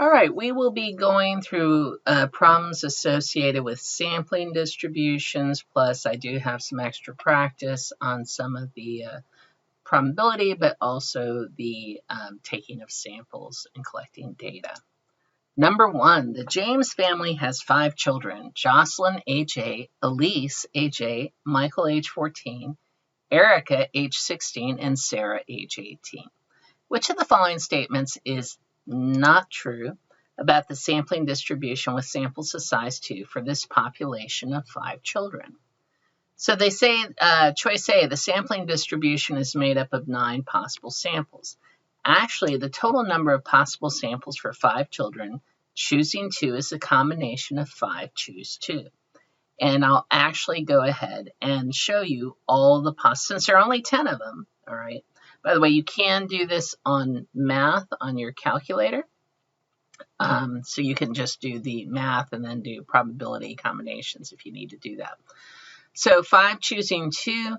All right, we will be going through problems associated with sampling distributions, plus I do have some extra practice on some of the probability, but also the taking of samples and collecting data. Number 1, the James family has 5 children: Jocelyn, age 8, Elise, age 8, Michael, age 14, Erica, age 16, and Sarah, age 18. Which of the following statements is not true about the sampling distribution with samples of size 2 for this population of 5 children? So they say, choice A, the sampling distribution is made up of 9 possible samples. Actually, the total number of possible samples for 5 children, choosing 2, is a combination of 5 choose 2. And I'll actually go ahead and show you all the possible, since there are only 10 of them, all right? By the way, you can do this on math on your calculator. So you can just do the math and then do probability combinations if you need to do that. So 5 choosing 2,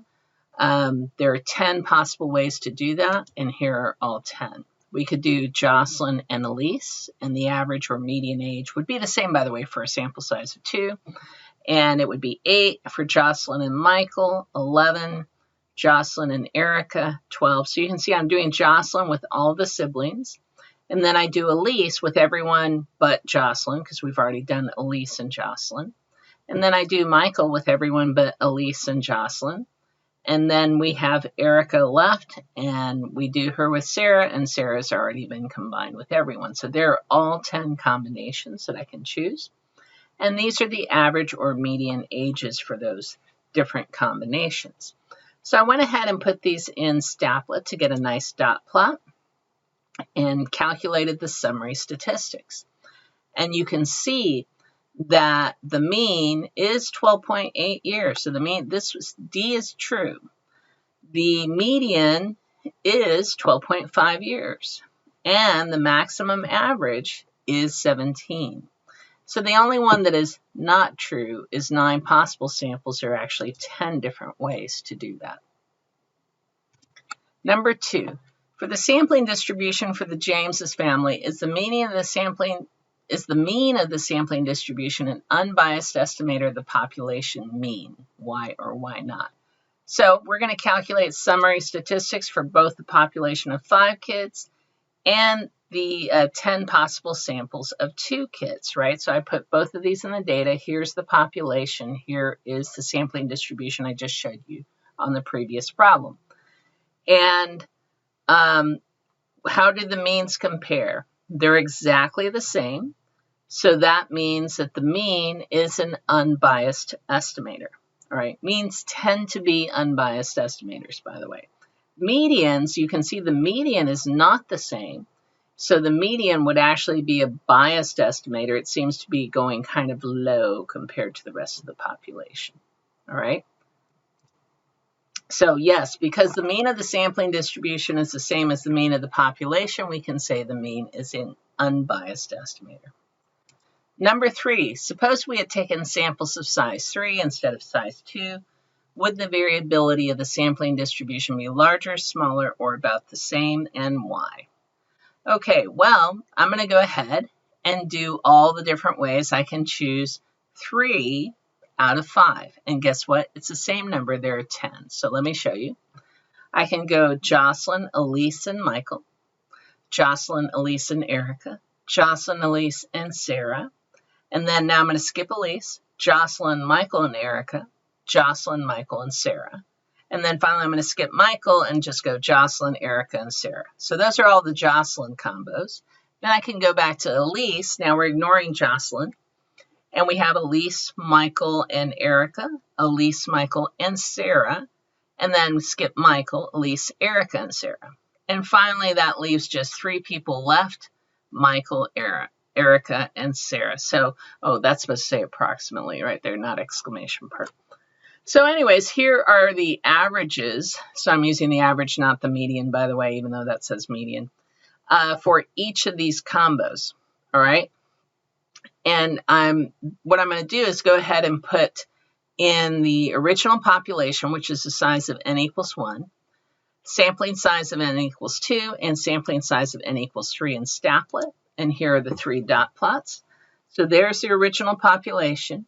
there are 10 possible ways to do that, and here are all 10. We could do Jocelyn and Elise, and the average or median age would be the same, by the way, for a sample size of 2. And it would be 8 for Jocelyn and Michael, 11, Jocelyn and Erica, 12. So you can see I'm doing Jocelyn with all the siblings. And then I do Elise with everyone but Jocelyn, because we've already done Elise and Jocelyn. And then I do Michael with everyone but Elise and Jocelyn. And then we have Erica left, and we do her with Sarah, and Sarah's already been combined with everyone. So there are all 10 combinations that I can choose. And these are the average or median ages for those different combinations. So I went ahead and put these in Statlet to get a nice dot plot and calculated the summary statistics. And you can see that the mean is 12.8 years. So the mean, D is true. The median is 12.5 years. And the maximum average is 17. So the only one that is not true is 9 possible samples. There are actually 10 different ways to do that. Number 2, for the sampling distribution for the James's family, is the mean of the sampling distribution an unbiased estimator of the population mean? Why or why not? So we're going to calculate summary statistics for both the population of 5 kids and the 10 possible samples of 2 kids, right? So I put both of these in the data. Here's the population. Here is the sampling distribution I just showed you on the previous problem. And how do the means compare? They're exactly the same. So that means that the mean is an unbiased estimator. All right, means tend to be unbiased estimators, by the way. Medians, you can see the median is not the same. So the median would actually be a biased estimator. It seems to be going kind of low compared to the rest of the population. All right. So yes, because the mean of the sampling distribution is the same as the mean of the population, we can say the mean is an unbiased estimator. Number 3, suppose we had taken samples of size 3 instead of size 2. Would the variability of the sampling distribution be larger, smaller, or about the same, and why? Okay, well, I'm going to go ahead and do all the different ways. I can choose 3 out of 5. And guess what? It's the same number. There are 10. So let me show you. I can go Jocelyn, Elise, and Michael. Jocelyn, Elise, and Erica. Jocelyn, Elise, and Sarah. And then now I'm going to skip Elise. Jocelyn, Michael, and Erica. Jocelyn, Michael, and Sarah. And then finally, I'm going to skip Michael and just go Jocelyn, Erica, and Sarah. So those are all the Jocelyn combos. Then I can go back to Elise. Now we're ignoring Jocelyn. And we have Elise, Michael, and Erica. Elise, Michael, and Sarah. And then skip Michael, Elise, Erica, and Sarah. And finally, that leaves just 3 people left: Michael, Erica, and Sarah. So, oh, that's supposed to say approximately right there, not exclamation part. So anyways, here are the averages. So I'm using the average, not the median, by the way, even though that says median, for each of these combos, all right? And what I'm going to do is go ahead and put in the original population, which is the size of n equals 1, sampling size of n equals 2, and sampling size of n equals 3 in Statlet. and here are the 3 dot plots. So there's the original population,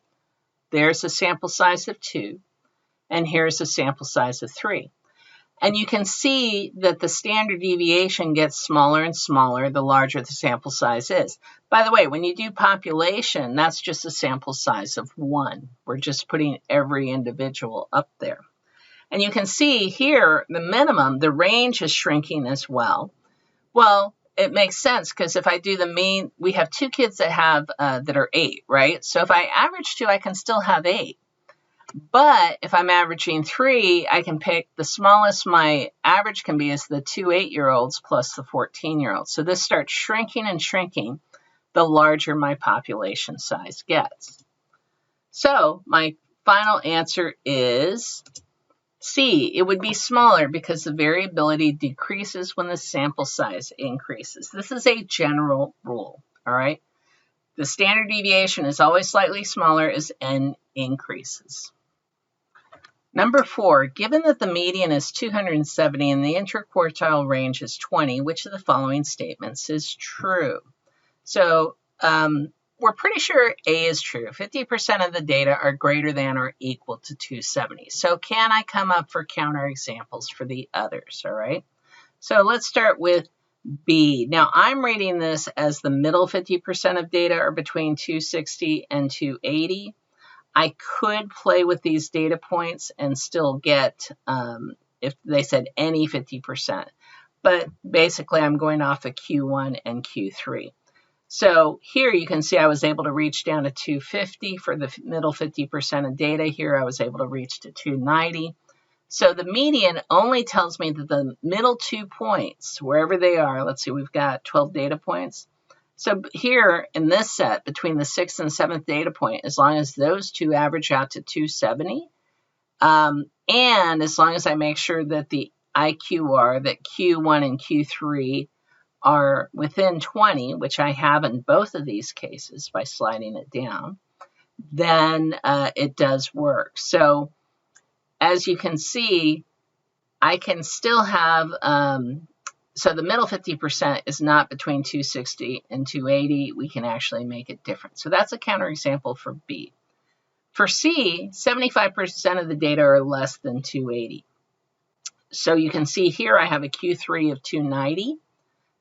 there's a sample size of 2, and here's a sample size of 3. And you can see that the standard deviation gets smaller and smaller the larger the sample size is. By the way, when you do population, that's just a sample size of 1. We're just putting every individual up there. And you can see here, the minimum, the range is shrinking as well. Well, it makes sense because if I do the mean, we have 2 kids that have that are 8, right? So if I average 2, I can still have 8. But if I'm averaging 3, I can pick the smallest my average can be is the 2 8-year-olds plus the 14-year-olds. So this starts shrinking and shrinking the larger my population size gets. So my final answer is C. It would be smaller because the variability decreases when the sample size increases. This is a general rule, all right? The standard deviation is always slightly smaller as n increases. Number 4, given that the median is 270 and the interquartile range is 20, which of the following statements is true? So we're pretty sure A is true. 50% of the data are greater than or equal to 270. So can I come up for counterexamples for the others, all right? So let's start with B. Now I'm rating this as the middle 50% of data are between 260 and 280. I could play with these data points and still get, if they said any 50%, but basically I'm going off of Q1 and Q3. So here you can see I was able to reach down to 250 for the middle 50% of data. Here I was able to reach to 290. So the median only tells me that the middle 2 points, wherever they are, let's see, we've got 12 data points. So here in this set, between the 6th and 7th data point, as long as those 2 average out to 270, and as long as I make sure that the IQR, that Q1 and Q3 are within 20, which I have in both of these cases by sliding it down, then it does work. So as you can see, I can still have, so the middle 50% is not between 260 and 280. We can actually make it different. So that's a counterexample for B. For C, 75% of the data are less than 280. So you can see here I have a Q3 of 290.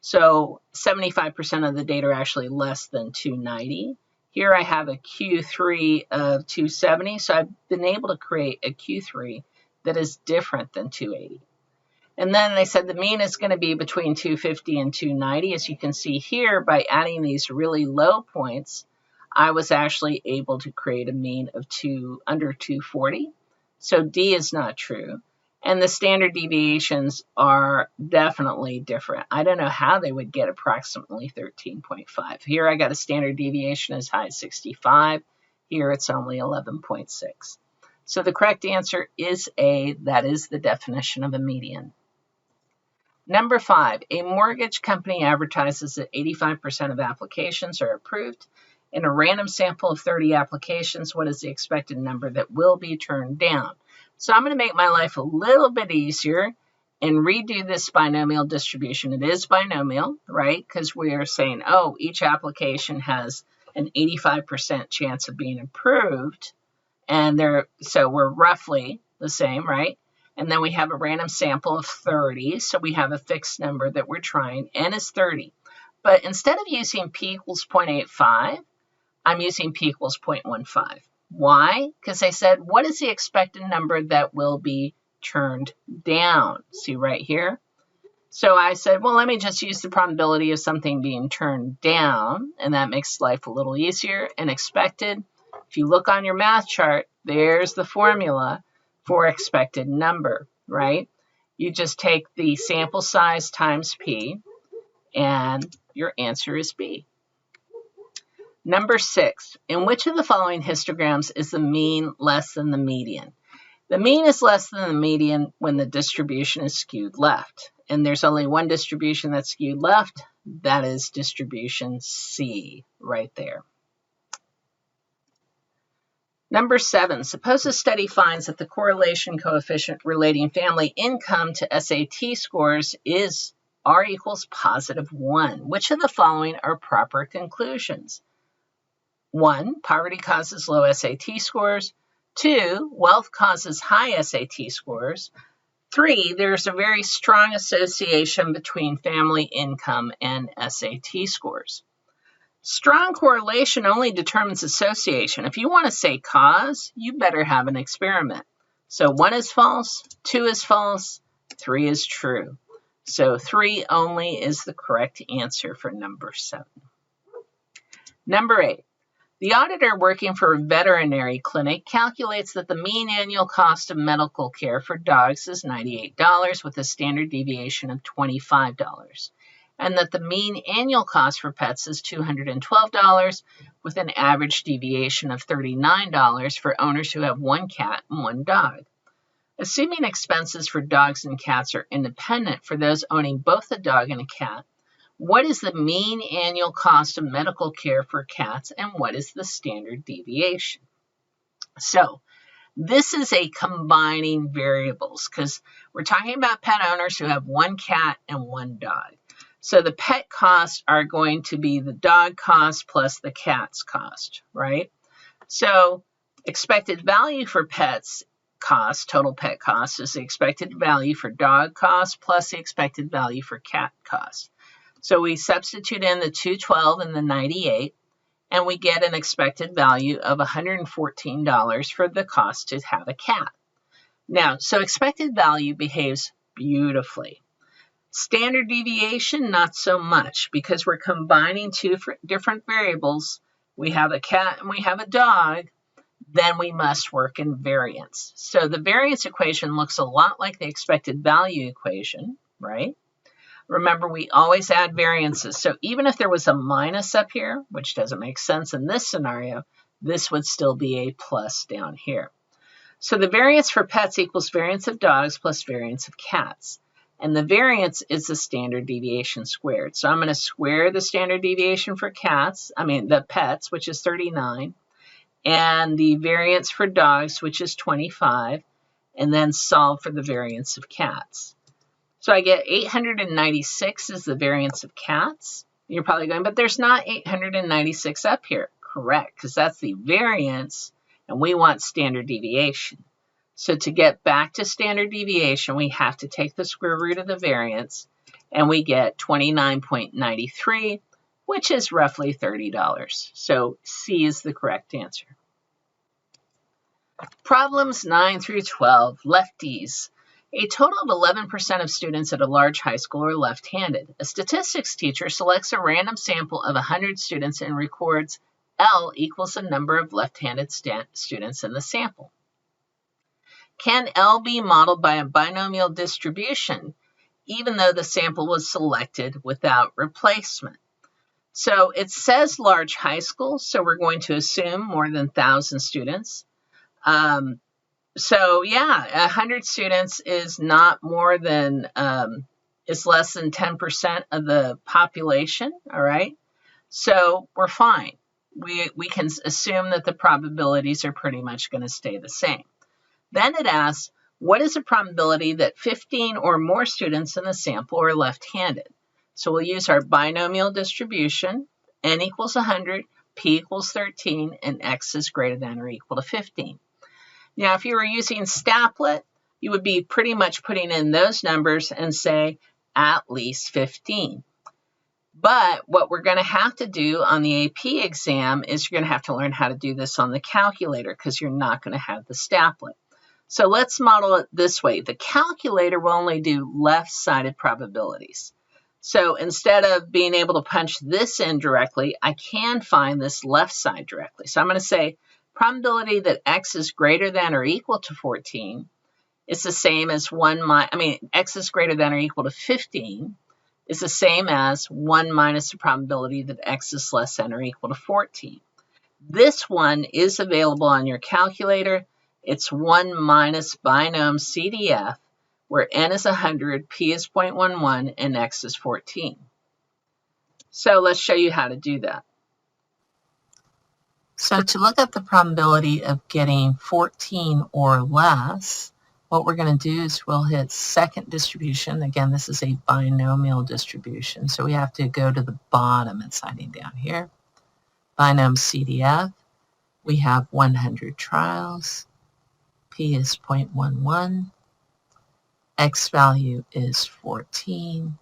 So 75% of the data are actually less than 290. Here I have a Q3 of 270. So I've been able to create a Q3 that is different than 280. And then I said the mean is going to be between 250 and 290. As you can see here, by adding these really low points, I was actually able to create a mean of under 240. So D is not true. And the standard deviations are definitely different. I don't know how they would get approximately 13.5. Here I got a standard deviation as high as 65. Here it's only 11.6. So the correct answer is A. That is the definition of a median. Number 5, a mortgage company advertises that 85% of applications are approved. In a random sample of 30 applications, what is the expected number that will be turned down? So I'm going to make my life a little bit easier and redo this binomial distribution. It is binomial, right? Because we are saying, oh, each application has an 85% chance of being approved. And so we're roughly the same, right? And then we have a random sample of 30. So we have a fixed number that we're trying. N is 30. But instead of using P equals 0.85, I'm using P equals 0.15. Why? Because I said, what is the expected number that will be turned down? See right here? So I said, well, let me just use the probability of something being turned down. And that makes life a little easier. And expected, if you look on your math chart, there's the formula for expected number, right? You just take the sample size times P, and your answer is B. Number 6, in which of the following histograms is the mean less than the median? The mean is less than the median when the distribution is skewed left. And there's only one distribution that's skewed left. That is distribution C, right there. Number 7, suppose a study finds that the correlation coefficient relating family income to SAT scores is R equals +1. Which of the following are proper conclusions? 1, poverty causes low SAT scores. 2, wealth causes high SAT scores. 3, there's a very strong association between family income and SAT scores. Strong correlation only determines association. If you want to say cause, you better have an experiment. So 1 is false, 2 is false, 3 is true. So 3 only is the correct answer for number 7. Number 8. The auditor working for a veterinary clinic calculates that the mean annual cost of medical care for dogs is $98 with a standard deviation of $25, and that the mean annual cost for pets is $212 with an average deviation of $39 for owners who have 1 cat and 1 dog. Assuming expenses for dogs and cats are independent for those owning both a dog and a cat, what is the mean annual cost of medical care for cats and what is the standard deviation? So this is a combining variables because we're talking about pet owners who have 1 cat and 1 dog. So the pet costs are going to be the dog cost plus the cat's cost, right? So expected value for pets cost, total pet cost, is the expected value for dog cost plus the expected value for cat cost. So we substitute in the 212 and the 98, and we get an expected value of $114 for the cost to have a cat. Now, so expected value behaves beautifully. Standard deviation, not so much, because we're combining 2 different variables. We have a cat and we have a dog, then we must work in variance. So the variance equation looks a lot like the expected value equation, right? Remember, we always add variances. So even if there was a minus up here, which doesn't make sense in this scenario, this would still be a plus down here. So the variance for pets equals variance of dogs plus variance of cats. And the variance is the standard deviation squared. So I'm going to square the standard deviation for the pets, which is 39, and the variance for dogs, which is 25, and then solve for the variance of cats. So I get 896 is the variance of cats. You're probably going, but there's not 896 up here. Correct, because that's the variance, and we want standard deviation. So to get back to standard deviation, we have to take the square root of the variance, and we get 29.93, which is roughly $30. So C is the correct answer. Problems 9 through 12, lefties. A total of 11% of students at a large high school are left-handed. A statistics teacher selects a random sample of 100 students and records L equals the number of left-handed students in the sample. Can L be modeled by a binomial distribution, even though the sample was selected without replacement? So it says large high school, so we're going to assume more than 1,000 students. So yeah, 100 students is not more than, is less than 10% of the population, all right? So we're fine. We can assume that the probabilities are pretty much going to stay the same. Then it asks, what is the probability that 15 or more students in the sample are left-handed? So we'll use our binomial distribution, n equals 100, p equals 13, and x is greater than or equal to 15. Now, if you were using Staplet, you would be pretty much putting in those numbers and say at least 15. But what we're going to have to do on the AP exam is you're going to have to learn how to do this on the calculator because you're not going to have the Staplet. So let's model it this way. The calculator will only do left-sided probabilities. So instead of being able to punch this in directly, I can find this left side directly. So I'm going to say probability that x is greater than or equal to 14 is the same as x is greater than or equal to 15 is the same as 1 minus the probability that x is less than or equal to 14. This one is available on your calculator. It's 1 minus binom CDF, where n is 100, p is 0.11, and x is 14. So let's show you how to do that. So to look at the probability of getting 14 or less, what we're going to do is we'll hit second distribution. Again, this is a binomial distribution, so we have to go to the bottom and signing down here. Binom CDF, we have 100 trials. P is 0.11. X value is 14.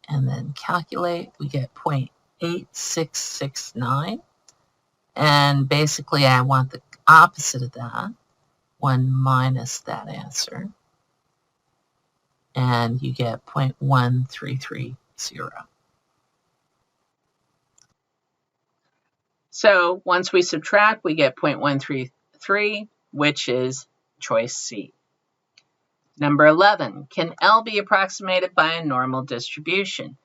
And then calculate, we get 0.8669. And basically, I want the opposite of that, 1 minus that answer. And you get 0.1330. So once we subtract, we get 0.133, which is choice C. Number 11, can L be approximated by a normal distribution?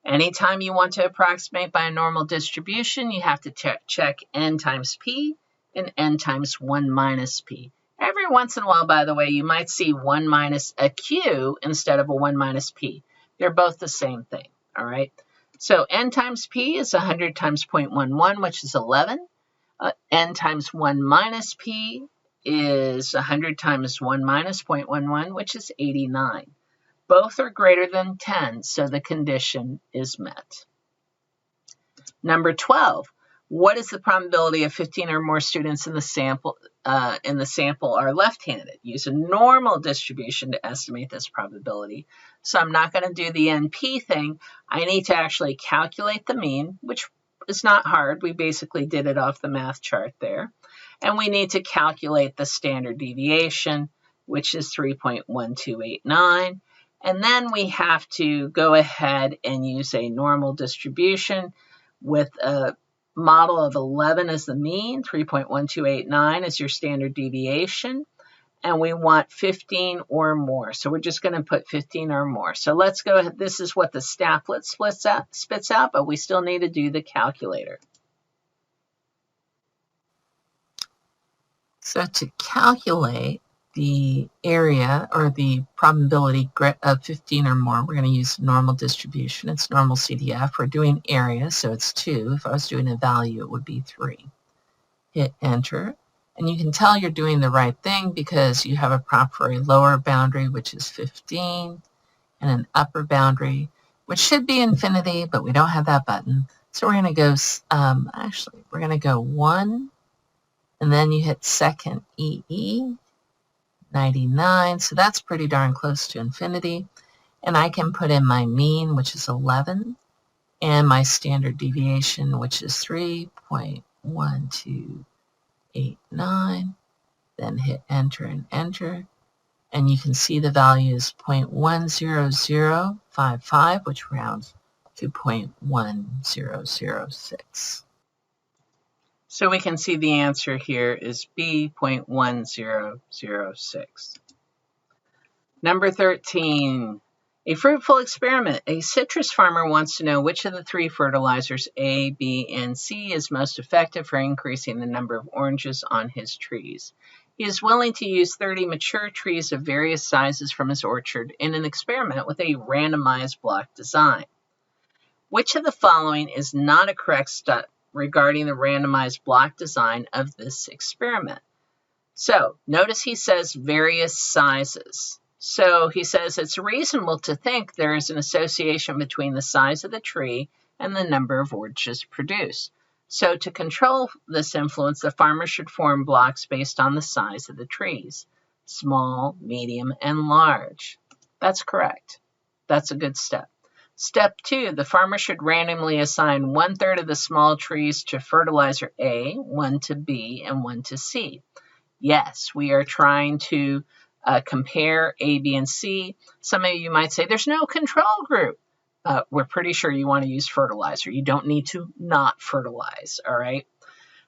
Anytime you want to approximate by a normal distribution, you have to check n times p and n times 1 minus p. Every once in a while, by the way, you might see 1 minus a q instead of a 1 minus p. They're both the same thing, all right? So n times p is 100 times 0.11, which is 11. N times 1 minus p is 100 times 1 minus 0.11, which is 89. Both are greater than 10, so the condition is met. Number 12, what is the probability of 15 or more students in the sample are left-handed? Use a normal distribution to estimate this probability. So I'm not going to do the NP thing. I need to actually calculate the mean, which is not hard. We basically did it off the math chart there. And we need to calculate the standard deviation, which is 3.1289. And then we have to go ahead and use a normal distribution with a model of 11 as the mean, 3.1289 is your standard deviation, and we want 15 or more. So we're just going to put 15 or more. So let's go ahead. This is what the stafflet spits out, but we still need to do the calculator. So to calculate the area or the probability of 15 or more, we're going to use normal distribution. It's normal CDF. We're doing area, so it's 2. If I was doing a value, it would be 3. Hit enter. And you can tell you're doing the right thing because you have a proper lower boundary, which is 15, and an upper boundary, which should be infinity, but we don't have that button. So we're going to go, we're going to go 1, and then you hit second EE, 99, so that's pretty darn close to infinity. And I can put in my mean, which is 11, and my standard deviation, which is 3.1289. Then hit enter and enter. And you can see the value is 0.10055, which rounds to 0.1006. So we can see the answer here is B, 0.1006. Number 13, a fruitful experiment. A citrus farmer wants to know which of the 3 fertilizers, A, B, and C, is most effective for increasing the number of oranges on his trees. He is willing to use 30 mature trees of various sizes from his orchard in an experiment with a randomized block design. Which of the following is not a correct step regarding the randomized block design of this experiment? So notice he says various sizes. So he says it's reasonable to think there is an association between the size of the tree and the number of oranges produced. So to control this influence, the farmer should form blocks based on the size of the trees, small, medium, and large. That's correct. That's a good step. Step 2, the farmer should randomly assign 1/3 of the small trees to fertilizer A, 1 to B, and 1 to C. Yes, we are trying to compare A, B, and C. Some of you might say there's no control group. We're pretty sure you want to use fertilizer. You don't need to not fertilize, all right?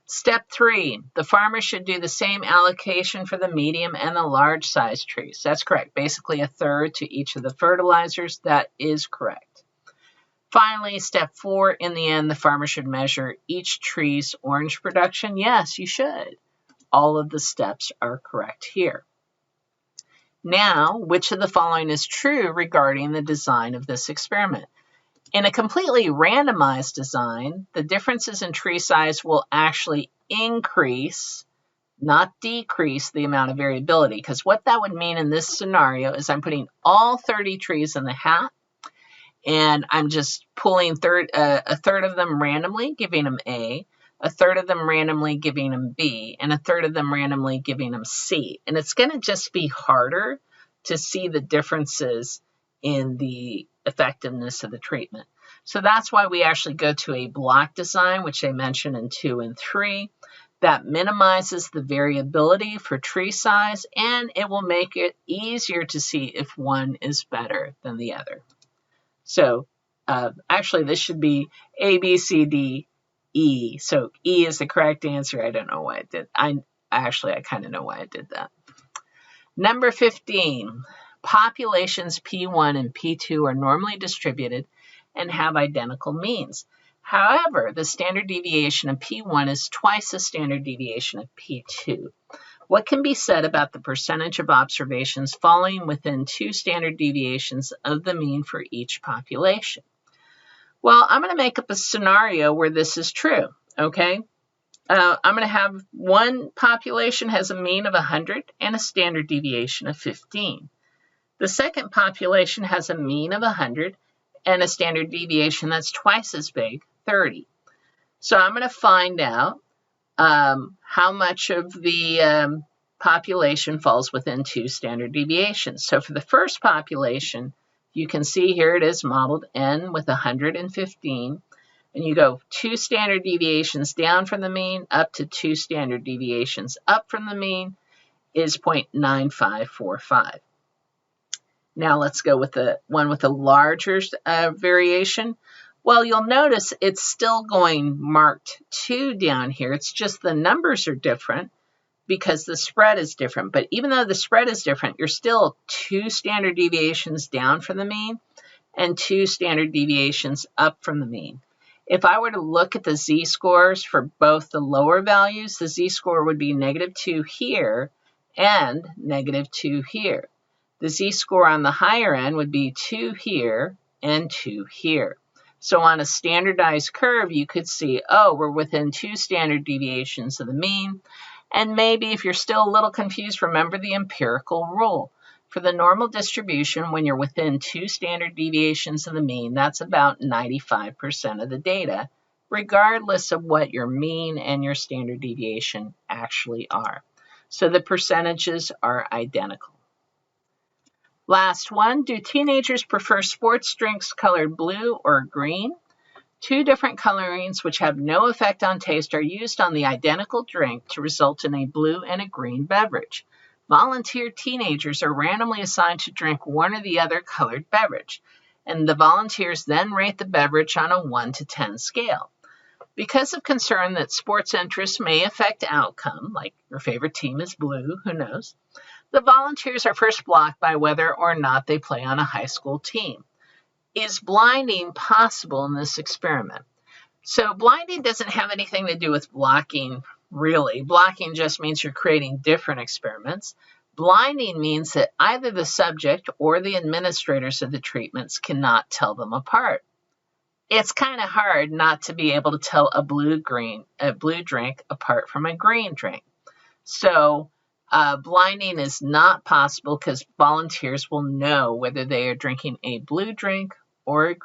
Step 3, the farmer should do the same allocation for the medium and the large size trees. That's correct. Basically 1/3 to each of the fertilizers. That is correct. Finally, step 4, in the end, the farmer should measure each tree's orange production. Yes, you should. All of the steps are correct here. Now, which of the following is true regarding the design of this experiment? In a completely randomized design, the differences in tree size will actually increase not decrease the amount of variability. Because what that would mean in this scenario is I'm putting all 30 trees in the hat, and I'm just pulling a third of them randomly, giving them A, a third of them randomly giving them B, and a third of them randomly giving them C. And it's going to just be harder to see the differences in the effectiveness of the treatment. So that's why we actually go to a block design, which I mentioned in 2 and 3, that minimizes the variability for tree size, and it will make it easier to see if one is better than the other. So actually, this should be A, B, C, D, E. So E is the correct answer. I don't know why I did. I kind of know why I did that. Number 15, populations P1 and P2 are normally distributed and have identical means. However, the standard deviation of P1 is twice the standard deviation of P2. What can be said about the percentage of observations falling within 2 standard deviations of the mean for each population? Well, I'm going to make up a scenario where this is true, okay? I'm going to have one population has a mean of 100 and a standard deviation of 15. The second population has a mean of 100 and a standard deviation that's twice as big, 30. So I'm going to find out how much of the population falls within 2 standard deviations. So for the first population, you can see here it is modeled N with 115. And you go 2 standard deviations down from the mean up to 2 standard deviations up from the mean is 0.9545. Now let's go with the one with the larger variation. Well, you'll notice it's still going marked 2 down here. It's just the numbers are different because the spread is different. But even though the spread is different, you're still 2 standard deviations down from the mean and 2 standard deviations up from the mean. If I were to look at the z-scores for both the lower values, the z-score would be -2 here and -2 here. The z-score on the higher end would be 2 here and 2 here. So on a standardized curve, you could see, oh, we're within 2 standard deviations of the mean. And maybe if you're still a little confused, remember the empirical rule. For the normal distribution, when you're within 2 standard deviations of the mean, that's about 95% of the data, regardless of what your mean and your standard deviation actually are. So the percentages are identical. Last one, do teenagers prefer sports drinks colored blue or green? 2 different colorings which have no effect on taste are used on the identical drink to result in a blue and a green beverage. Volunteer teenagers are randomly assigned to drink one or the other colored beverage, and the volunteers then rate the beverage on a 1 to 10 scale. Because of concern that sports interests may affect outcome, like your favorite team is blue, who knows, the volunteers are first blocked by whether or not they play on a high school team. Is blinding possible in this experiment? So blinding doesn't have anything to do with blocking, really. Blocking just means you're creating different experiments. Blinding means that either the subject or the administrators of the treatments cannot tell them apart. It's kind of hard not to be able to tell a blue drink apart from a green drink. So blinding is not possible because volunteers will know whether they are drinking a blue drink or a green drink.